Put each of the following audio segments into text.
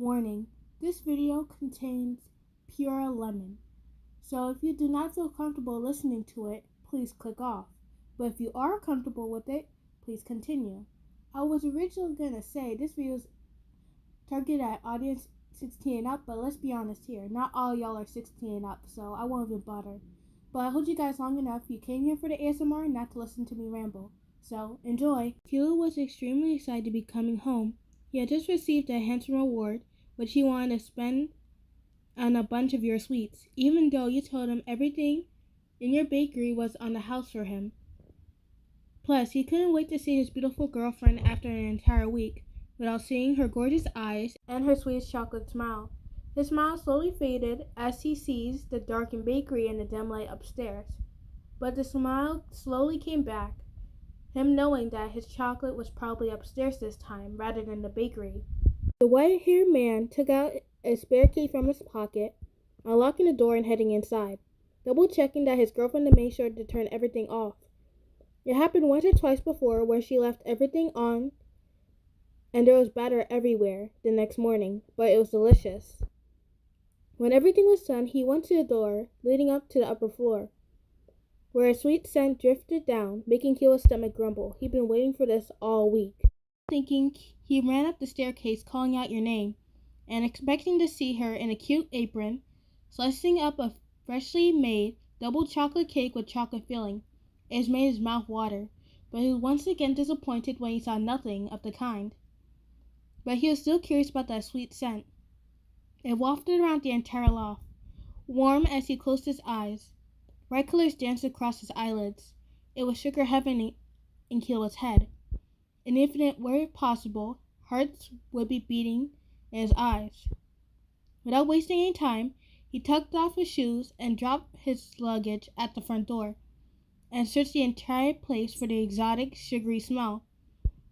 Warning, this video contains pure lemon. So if you do not feel comfortable listening to it, please click off. But if you are comfortable with it, please continue. I was originally going to say this video is targeted at audience 16 and up, but let's be honest here. Not all y'all are 16 and up, so I won't even bother. But I hold you guys long enough. You came here for the ASMR, not to listen to me ramble. So, enjoy. Killua was extremely excited to be coming home. He had just received a handsome reward, which he wanted to spend on a bunch of your sweets, even though you told him everything in your bakery was on the house for him. Plus, he couldn't wait to see his beautiful girlfriend after an entire week, without seeing her gorgeous eyes and her sweet chocolate smile. His smile slowly faded as he sees the darkened bakery and the dim light upstairs. But the smile slowly came back, him knowing that his chocolate was probably upstairs this time, rather than the bakery. The white-haired man took out a spare key from his pocket, unlocking the door and heading inside, double-checking that his girlfriend had made sure to turn everything off. It happened once or twice before where she left everything on and there was batter everywhere the next morning, but it was delicious. When everything was done, he went to the door leading up to the upper floor, where a sweet scent drifted down, making Killua's stomach grumble. He'd been waiting for this all week. Thinking, he ran up the staircase calling out your name, and expecting to see her in a cute apron, slicing up a freshly made double chocolate cake with chocolate filling. It made his mouth water, but he was once again disappointed when he saw nothing of the kind. But he was still curious about that sweet scent. It wafted around the entire loft, warm as he closed his eyes. Bright colors danced across his eyelids. It was sugar heaven in Killua's head. An infinite were possible, hearts would be beating in his eyes. Without wasting any time, he tucked off his shoes and dropped his luggage at the front door, and searched the entire place for the exotic, sugary smell.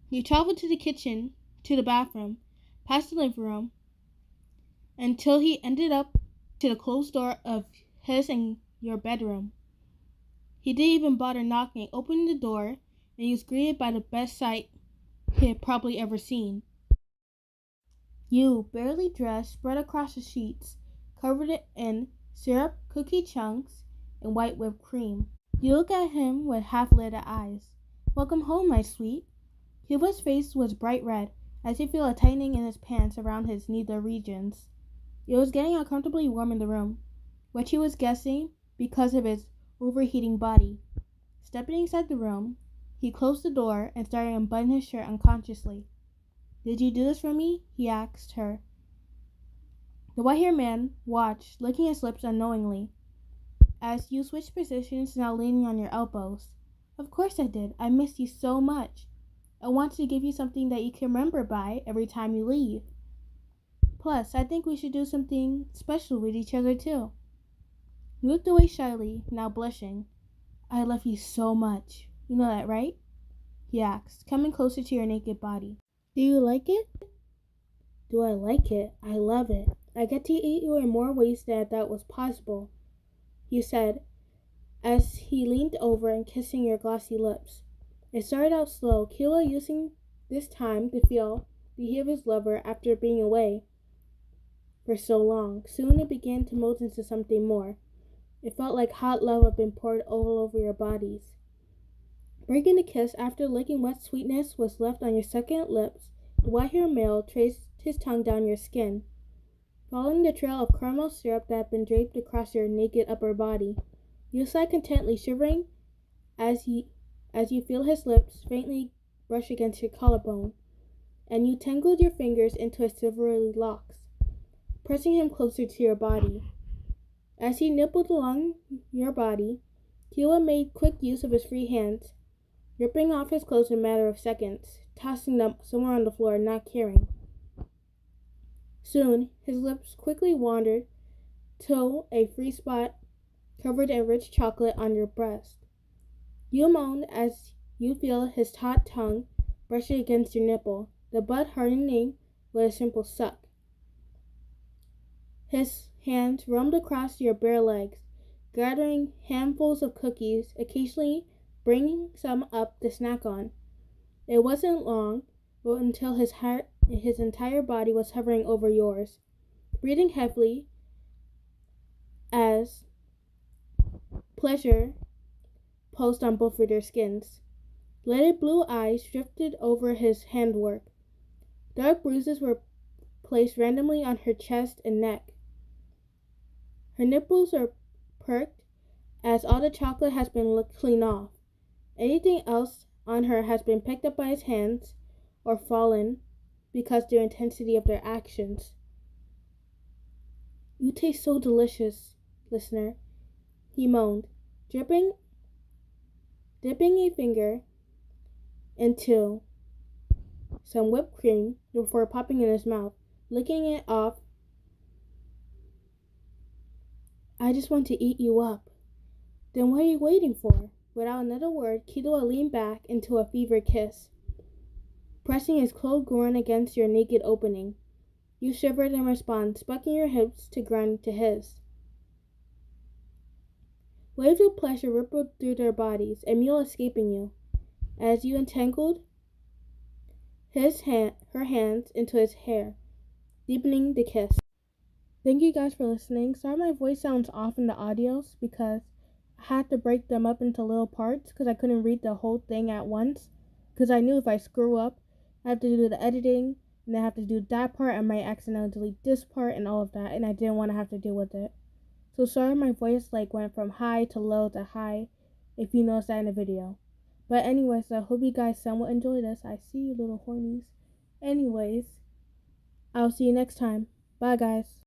He traveled to the kitchen, to the bathroom, past the living room, until he ended up to the closed door of his and your bedroom. He didn't even bother knocking, opening the door, and he was greeted by the best sight he had probably ever seen. You, barely dressed, spread across the sheets, covered it in syrup, cookie chunks, and white whipped cream. You look at him with half-lit eyes. "Welcome home, my sweet." Cuba's face was bright red, as he felt a tightening in his pants around his nether regions. It was getting uncomfortably warm in the room, which he was guessing because of his overheating body. Stepping inside the room, he closed the door and started unbuttoning his shirt unconsciously. "Did you do this for me?" he asked her. The white-haired man watched, licking his lips unknowingly, as you switched positions, now leaning on your elbows. "Of course I did. I missed you so much. I wanted to give you something that you can remember by every time you leave. Plus, I think we should do something special with each other too." He looked away shyly, now blushing. "I love you so much. You know that, right?" he asked, coming closer to your naked body. "Do you like it?" "Do I like it? I love it. I get to eat you in more ways than I thought was possible," he said, as he leaned over and kissing your glossy lips. It started out slow, Killua using this time to feel the heat of his lover after being away for so long. Soon it began to mold into something more. It felt like hot lava had been poured all over your bodies. Breaking the kiss after licking wet sweetness was left on your succulent lips, the white-haired male traced his tongue down your skin, following the trail of caramel syrup that had been draped across your naked upper body. You sighed contently, shivering as you feel his lips faintly brush against your collarbone, and you tangled your fingers into his silvery locks, pressing him closer to your body. As he nibbled along your body, Killua made quick use of his free hands, ripping off his clothes in a matter of seconds, tossing them somewhere on the floor, not caring. Soon, his lips quickly wandered to a free spot covered in rich chocolate on your breast. You moaned as you feel his hot tongue brushing against your nipple, the butt hardening with a simple suck. His hands roamed across your bare legs, gathering handfuls of cookies, occasionally bringing some up to snack on. It wasn't long until his and his entire body was hovering over yours, breathing heavily as pleasure pulsed on both of their skins. Lighted blue eyes drifted over his handwork. Dark bruises were placed randomly on her chest and neck. Her nipples are perked as all the chocolate has been licked clean off. Anything else on her has been picked up by his hands or fallen because of the intensity of their actions. You taste so delicious, listener, he moaned, dipping a finger into some whipped cream before popping in his mouth, licking it off. I just want to eat you up. Then what are you waiting for? Without another word, Killua leaned back into a fevered kiss, pressing his cold groin against your naked opening. You shivered in response, bucking your hips to grind to his. Waves of pleasure rippled through their bodies, a meal escaping you, as you entangled her hands into his hair, deepening the kiss. Thank you guys for listening. Sorry my voice sounds off in the audios because I had to break them up into little parts because I couldn't read the whole thing at once. Because I knew if I screw up, I have to do the editing, and I have to do that part, I might accidentally delete this part and all of that, and I didn't want to have to deal with it. So sorry my voice went from high to low to high, if you noticed that in the video. But anyways, I hope you guys somewhat enjoy this. I see you little hornies. Anyways, I'll see you next time. Bye guys.